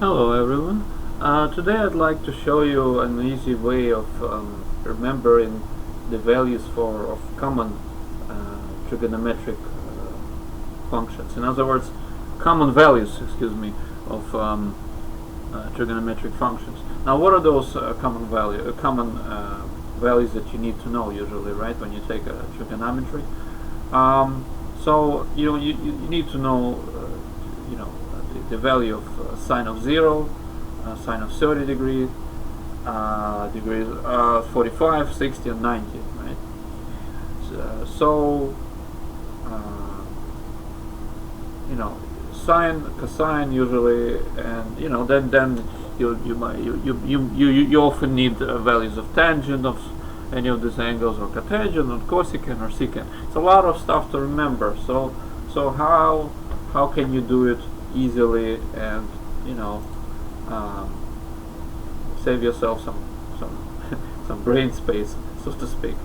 Hello everyone. Today I'd like to show you an easy way of remembering the values of common trigonometric functions. In other words, common values, of trigonometric functions. Now, what are those common values that you need to know usually, right? When you take a trigonometry, so you need to know the value of sine of 0, sine of 30 degrees, 45, 60, and 90, right? Sine, cosine usually, and then you often need values of tangent of any of these angles, or cotangent, or cosecant, or secant. It's a lot of stuff to remember. So how can you do it easily and save yourself some brain space, so to speak?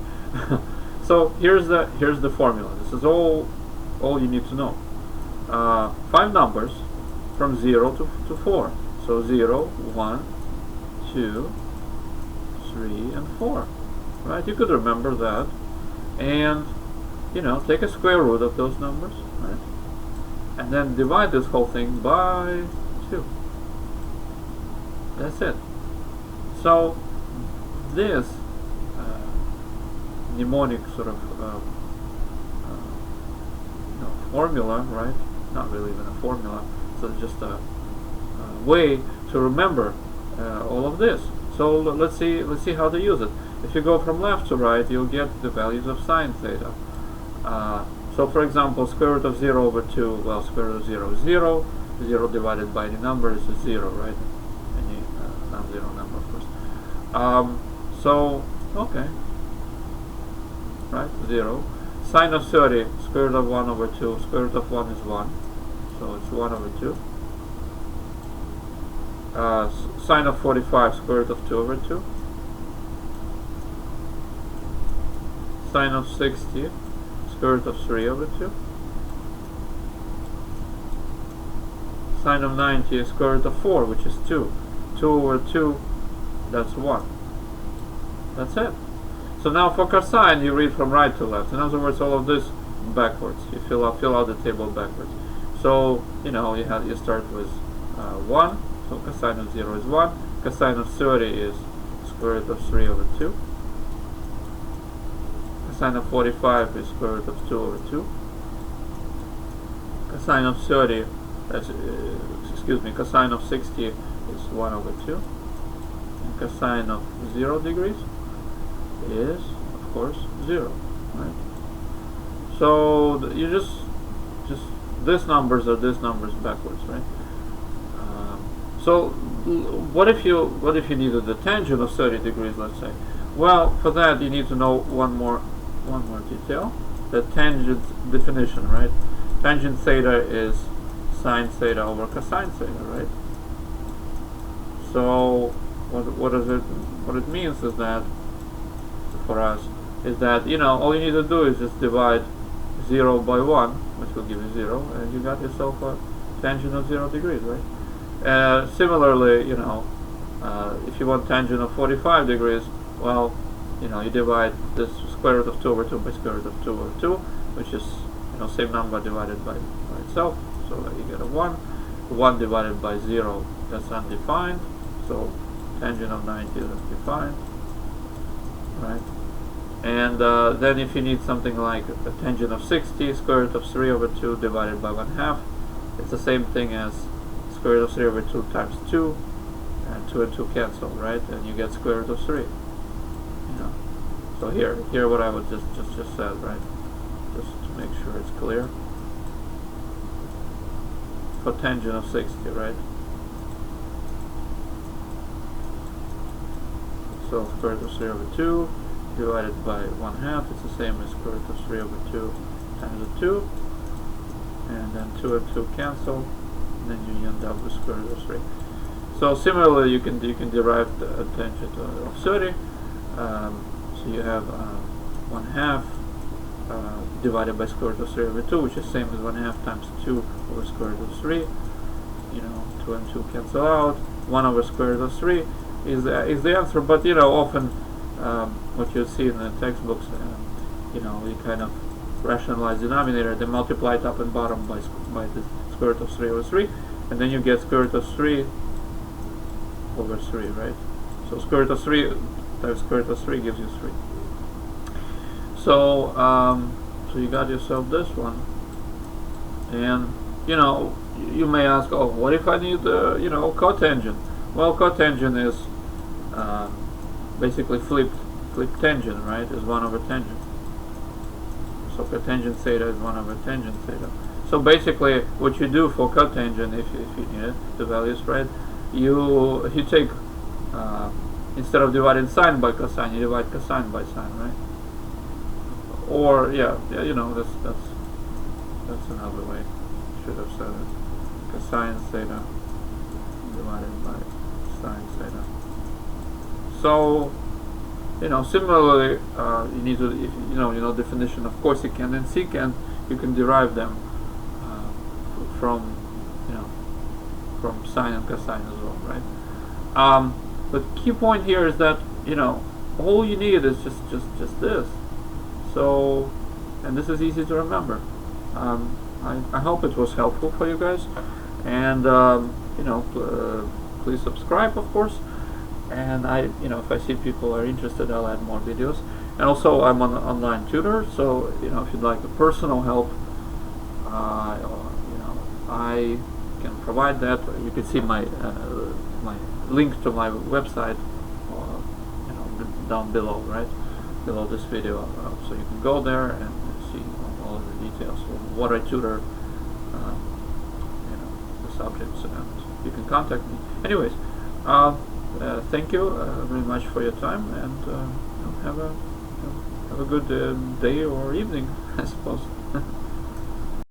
So here's the formula. This is all you need to know. 5 numbers from 0 to 4. So 0, 1, 2, 3, and 4. Right? You could remember that, and take a square root of those numbers, right? And then divide this whole thing by 2. That's it. So this mnemonic sort of formula, right? Not really even a formula. So it's just a way to remember all of this. So let's see how to use it. If you go from left to right, you'll get the values of sine theta. So for example, square root of 0 over 2, well, square root of 0 is 0. 0 divided by any number is 0, right? Any non-zero number, of course. Okay. Right, 0. Sine of 30, square root of 1 over 2. Square root of 1 is 1. So it's 1 over 2. Sine of 45, square root of 2 over 2. Sine of 60, square root of 3 over 2. Sine of 90 is square root of 4, which is 2. 2 over 2, that's 1. That's it. So now for cosine, you read from right to left. In other words, all of this backwards. You fill out the table backwards. So you start with 1. So cosine of 0 is 1. Cosine of 30 is square root of 3 over 2. Cosine of 45 is square root of 2 over 2. Cosine of 30, cosine of 60 is 1 over 2. And cosine of 0 degrees is, of course, 0, right? So you just these numbers are these numbers backwards, right? So what if you needed the tangent of 30 degrees, let's say? Well, for that you need to know one more detail: the tangent definition, right? Tangent theta is sine theta over cosine theta, right? So what it means is that, for us, is that all you need to do is just divide 0 by 1, which will give you 0, and you got yourself a tangent of 0 degrees, right? Similarly, if you want tangent of 45 degrees, well, you divide this square root of 2 over 2 by square root of 2 over 2, which is same number divided by itself. So you get a 1. 1 divided by 0, that's undefined. So tangent of 90 is undefined, right? And then if you need something like a tangent of 60, square root of 3 over 2 divided by 1/2, it's the same thing as square root of 3 over 2 times 2, and 2 and 2 cancel, right? And you get square root of 3. So here what I would just said, right? Just to make sure it's clear. For tangent of 60, right? So square root of 3 over 2 divided by 1/2, it's the same as square root of 3 over 2 times the 2, and then 2 and 2 cancel, and then you end up with square root of 3. So similarly, you can derive the tangent of 30. So you have 1/2 divided by square root of 3 over 2, which is same as 1/2 times 2 over square root of 3. you know, 2 and 2 cancel out. 1 over square root of 3 is the answer. But you know, often what you see in the textbooks, you know, you kind of rationalize denominator. They multiply it up and bottom by the square root of 3 over 3, and then you get square root of 3 over 3, right? So square root of 3 times square root of 3 gives you 3. So so you got yourself this one. And you know, you may ask, oh, what if I need you know, cotangent? Well, cotangent is basically flipped tangent, right? Is 1 over tangent. So cotangent theta is 1 over tangent theta. So basically, what you do for cotangent, if you need it, the values, right? You take instead of dividing sine by cosine, you divide cosine by sine, right? Or yeah, you know, that's another way. Should have said it. Cosine theta divided by sine theta. So you know, similarly, you need to, if you know definition of cosecant and secant, you can derive them from, you know, from sine and cosine as well, right? But key point here is that, you know, all you need is just this. So, and this is easy to remember. I hope it was helpful for you guys, and you know, please subscribe, of course. And you know, if I see people are interested, I'll add more videos. And also, I'm an online tutor, so you know, if you'd like a personal help, you know, I can provide that. You can see my my link to my website, you know, down below, right below this video, so you can go there and see all of the details of what I tutor, you know, the subjects, and you can contact me. Anyways. Thank you very much for your time, and you know, have a good day or evening, I suppose.